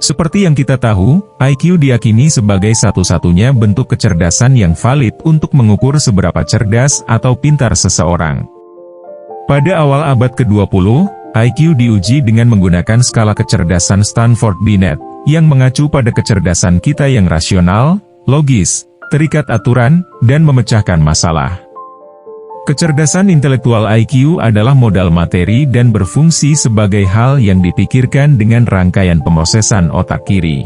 Seperti yang kita tahu, IQ diyakini sebagai satu-satunya bentuk kecerdasan yang valid untuk mengukur seberapa cerdas atau pintar seseorang. Pada awal abad ke-20, IQ diuji dengan menggunakan skala kecerdasan Stanford Binet, yang mengacu pada kecerdasan kita yang rasional, logis, terikat aturan, dan memecahkan masalah. Kecerdasan intelektual IQ adalah modal materi dan berfungsi sebagai hal yang dipikirkan dengan rangkaian pemrosesan otak kiri.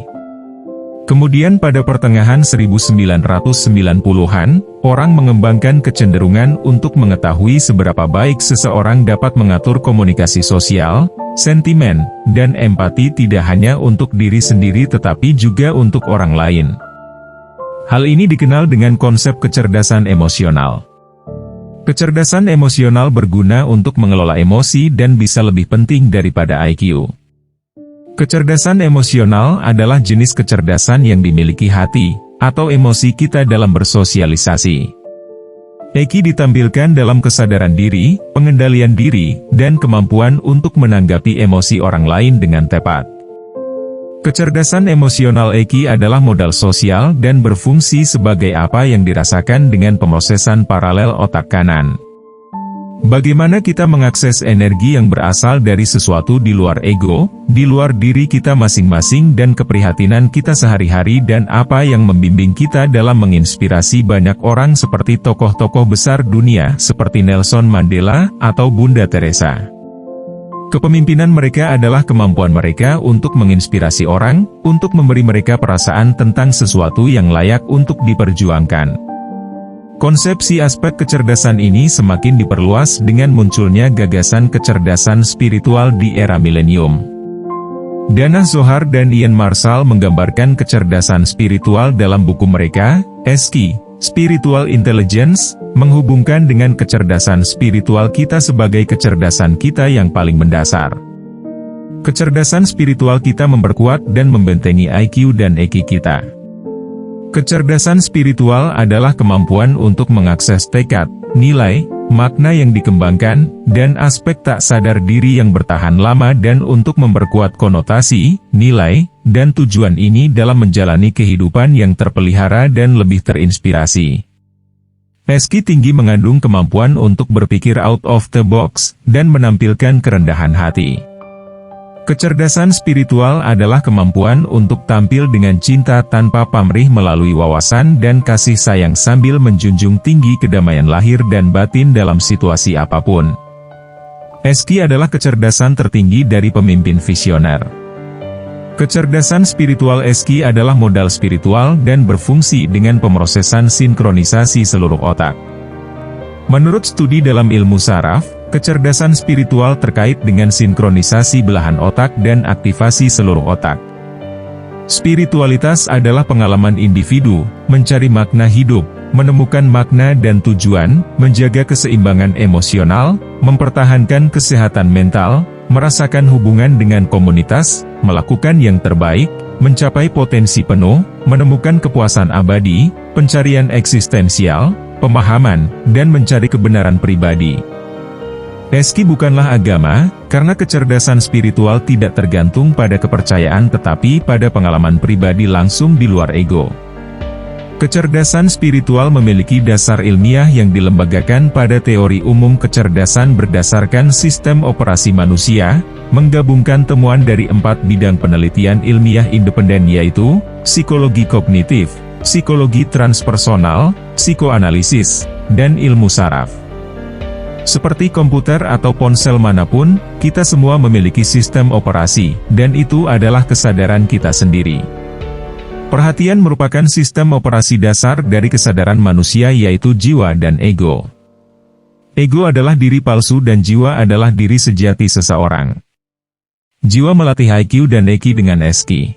Kemudian pada pertengahan 1990-an, orang mengembangkan kecenderungan untuk mengetahui seberapa baik seseorang dapat mengatur komunikasi sosial, sentimen, dan empati tidak hanya untuk diri sendiri tetapi juga untuk orang lain. Hal ini dikenal dengan konsep kecerdasan emosional. Kecerdasan emosional berguna untuk mengelola emosi dan bisa lebih penting daripada IQ. Kecerdasan emosional adalah jenis kecerdasan yang dimiliki hati, atau emosi kita dalam bersosialisasi. EQ ditampilkan dalam kesadaran diri, pengendalian diri, dan kemampuan untuk menanggapi emosi orang lain dengan tepat. Kecerdasan emosional EQ adalah modal sosial dan berfungsi sebagai apa yang dirasakan dengan pemrosesan paralel otak kanan. Bagaimana kita mengakses energi yang berasal dari sesuatu di luar ego, di luar diri kita masing-masing dan keprihatinan kita sehari-hari dan apa yang membimbing kita dalam menginspirasi banyak orang seperti tokoh-tokoh besar dunia seperti Nelson Mandela atau Bunda Teresa. Kepemimpinan mereka adalah kemampuan mereka untuk menginspirasi orang, untuk memberi mereka perasaan tentang sesuatu yang layak untuk diperjuangkan. Konsepsi aspek kecerdasan ini semakin diperluas dengan munculnya gagasan kecerdasan spiritual di era milenium. Dana Zohar dan Ian Marshall menggambarkan kecerdasan spiritual dalam buku mereka, SQ, Spiritual Intelligence, menghubungkan dengan kecerdasan spiritual kita sebagai kecerdasan kita yang paling mendasar. Kecerdasan spiritual kita memperkuat dan membentengi IQ dan EQ kita. Kecerdasan spiritual adalah kemampuan untuk mengakses tekad, nilai, makna yang dikembangkan, dan aspek tak sadar diri yang bertahan lama dan untuk memperkuat konotasi, nilai, dan tujuan ini dalam menjalani kehidupan yang terpelihara dan lebih terinspirasi. SQ tinggi mengandung kemampuan untuk berpikir out of the box, dan menampilkan kerendahan hati. Kecerdasan spiritual adalah kemampuan untuk tampil dengan cinta tanpa pamrih melalui wawasan dan kasih sayang sambil menjunjung tinggi kedamaian lahir dan batin dalam situasi apapun. SQ adalah kecerdasan tertinggi dari pemimpin visioner. Kecerdasan spiritual SQ adalah modal spiritual dan berfungsi dengan pemrosesan sinkronisasi seluruh otak. Menurut studi dalam ilmu saraf, kecerdasan spiritual terkait dengan sinkronisasi belahan otak dan aktivasi seluruh otak. Spiritualitas adalah pengalaman individu, mencari makna hidup, menemukan makna dan tujuan, menjaga keseimbangan emosional, mempertahankan kesehatan mental, merasakan hubungan dengan komunitas, melakukan yang terbaik, mencapai potensi penuh, menemukan kepuasan abadi, pencarian eksistensial, pemahaman, dan mencari kebenaran pribadi. SQ bukanlah agama, karena kecerdasan spiritual tidak tergantung pada kepercayaan tetapi pada pengalaman pribadi langsung di luar ego. Kecerdasan spiritual memiliki dasar ilmiah yang dilembagakan pada teori umum kecerdasan berdasarkan sistem operasi manusia, menggabungkan temuan dari 4 bidang penelitian ilmiah independen yaitu, psikologi kognitif, psikologi transpersonal, psikoanalisis, dan ilmu saraf. Seperti komputer atau ponsel manapun, kita semua memiliki sistem operasi, dan itu adalah kesadaran kita sendiri. Perhatian merupakan sistem operasi dasar dari kesadaran manusia yaitu jiwa dan ego. Ego adalah diri palsu dan jiwa adalah diri sejati seseorang. Jiwa melatih IQ dan EQ dengan SQ.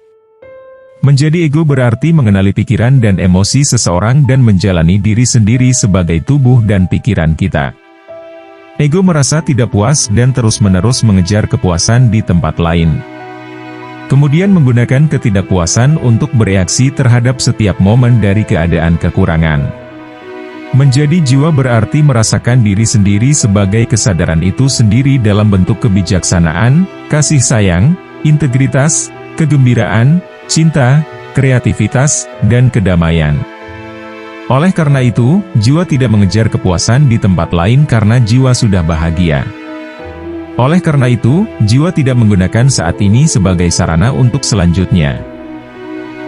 Menjadi ego berarti mengenali pikiran dan emosi seseorang dan menjalani diri sendiri sebagai tubuh dan pikiran kita. Ego merasa tidak puas dan terus-menerus mengejar kepuasan di tempat lain. Kemudian menggunakan ketidakpuasan untuk bereaksi terhadap setiap momen dari keadaan kekurangan. Menjadi jiwa berarti merasakan diri sendiri sebagai kesadaran itu sendiri dalam bentuk kebijaksanaan, kasih sayang, integritas, kegembiraan, cinta, kreativitas, dan kedamaian. Oleh karena itu, jiwa tidak mengejar kepuasan di tempat lain karena jiwa sudah bahagia. Oleh karena itu, jiwa tidak menggunakan saat ini sebagai sarana untuk selanjutnya.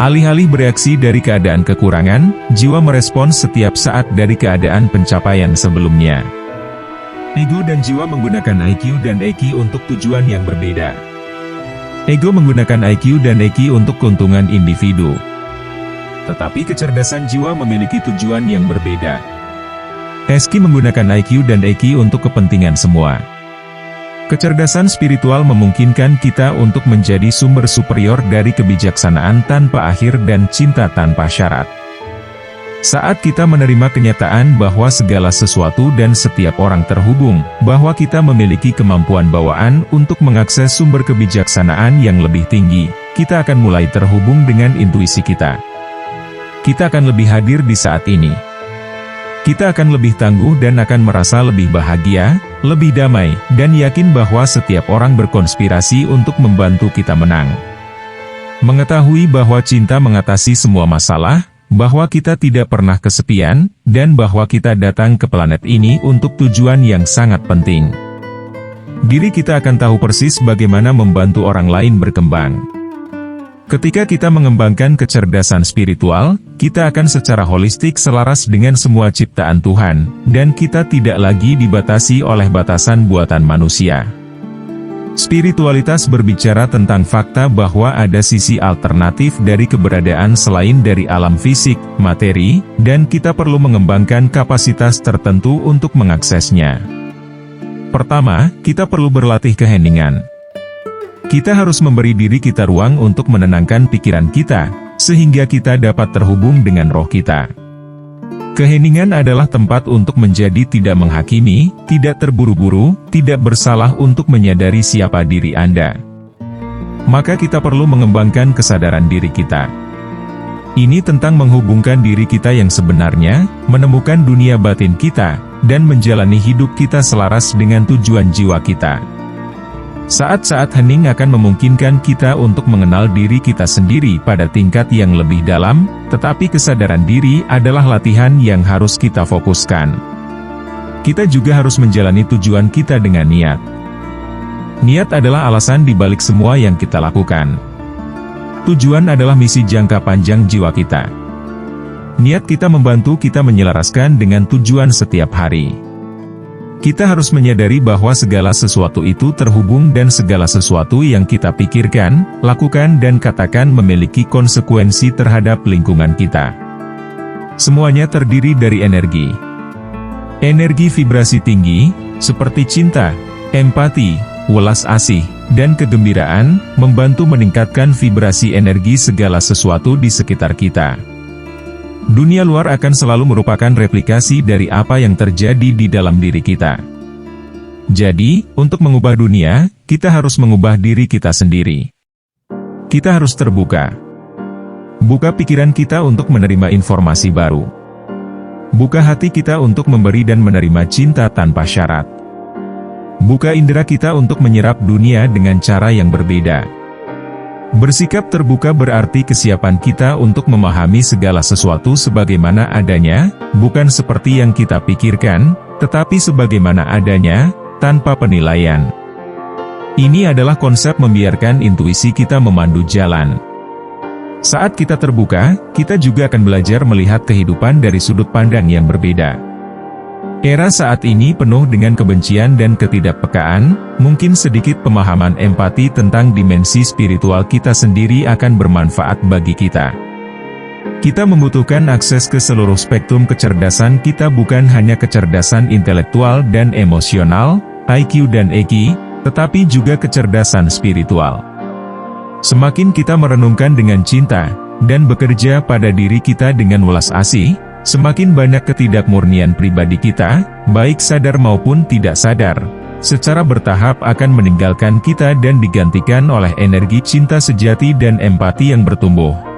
Alih-alih bereaksi dari keadaan kekurangan, jiwa merespons setiap saat dari keadaan pencapaian sebelumnya. Ego dan jiwa menggunakan IQ dan EQ untuk tujuan yang berbeda. Ego menggunakan IQ dan EQ untuk keuntungan individu. Tetapi kecerdasan jiwa memiliki tujuan yang berbeda. EQ menggunakan IQ dan EQ untuk kepentingan semua. Kecerdasan spiritual memungkinkan kita untuk menjadi sumber superior dari kebijaksanaan tanpa akhir dan cinta tanpa syarat. Saat kita menerima kenyataan bahwa segala sesuatu dan setiap orang terhubung, bahwa kita memiliki kemampuan bawaan untuk mengakses sumber kebijaksanaan yang lebih tinggi, kita akan mulai terhubung dengan intuisi kita. Kita akan lebih hadir di saat ini. Kita akan lebih tangguh dan akan merasa lebih bahagia, lebih damai, dan yakin bahwa setiap orang berkonspirasi untuk membantu kita menang. Mengetahui bahwa cinta mengatasi semua masalah, bahwa kita tidak pernah kesepian, dan bahwa kita datang ke planet ini untuk tujuan yang sangat penting. Diri kita akan tahu persis bagaimana membantu orang lain berkembang. Ketika kita mengembangkan kecerdasan spiritual, kita akan secara holistik selaras dengan semua ciptaan Tuhan, dan kita tidak lagi dibatasi oleh batasan buatan manusia. Spiritualitas berbicara tentang fakta bahwa ada sisi alternatif dari keberadaan selain dari alam fisik, materi, dan kita perlu mengembangkan kapasitas tertentu untuk mengaksesnya. Pertama, kita perlu berlatih keheningan. Kita harus memberi diri kita ruang untuk menenangkan pikiran kita, sehingga kita dapat terhubung dengan roh kita. Keheningan adalah tempat untuk menjadi tidak menghakimi, tidak terburu-buru, tidak bersalah untuk menyadari siapa diri Anda. Maka kita perlu mengembangkan kesadaran diri kita. Ini tentang menghubungkan diri kita yang sebenarnya, menemukan dunia batin kita, dan menjalani hidup kita selaras dengan tujuan jiwa kita. Saat-saat hening akan memungkinkan kita untuk mengenal diri kita sendiri pada tingkat yang lebih dalam, tetapi kesadaran diri adalah latihan yang harus kita fokuskan. Kita juga harus menjalani tujuan kita dengan niat. Niat adalah alasan di balik semua yang kita lakukan. Tujuan adalah misi jangka panjang jiwa kita. Niat kita membantu kita menyelaraskan dengan tujuan setiap hari. Kita harus menyadari bahwa segala sesuatu itu terhubung dan segala sesuatu yang kita pikirkan, lakukan dan katakan memiliki konsekuensi terhadap lingkungan kita. Semuanya terdiri dari energi. Energi vibrasi tinggi, seperti cinta, empati, welas asih, dan kegembiraan, membantu meningkatkan vibrasi energi segala sesuatu di sekitar kita. Dunia luar akan selalu merupakan replikasi dari apa yang terjadi di dalam diri kita. Jadi, untuk mengubah dunia, kita harus mengubah diri kita sendiri. Kita harus terbuka. Buka pikiran kita untuk menerima informasi baru. Buka hati kita untuk memberi dan menerima cinta tanpa syarat. Buka indera kita untuk menyerap dunia dengan cara yang berbeda. Bersikap terbuka berarti kesiapan kita untuk memahami segala sesuatu sebagaimana adanya, bukan seperti yang kita pikirkan, tetapi sebagaimana adanya, tanpa penilaian. Ini adalah konsep membiarkan intuisi kita memandu jalan. Saat kita terbuka, kita juga akan belajar melihat kehidupan dari sudut pandang yang berbeda. Era saat ini penuh dengan kebencian dan ketidakpekaan, mungkin sedikit pemahaman empati tentang dimensi spiritual kita sendiri akan bermanfaat bagi kita. Kita membutuhkan akses ke seluruh spektrum kecerdasan kita, bukan hanya kecerdasan intelektual dan emosional, IQ dan EQ, tetapi juga kecerdasan spiritual. Semakin kita merenungkan dengan cinta, dan bekerja pada diri kita dengan welas asih, semakin banyak ketidakmurnian pribadi kita, baik sadar maupun tidak sadar, secara bertahap akan meninggalkan kita dan digantikan oleh energi cinta sejati dan empati yang bertumbuh.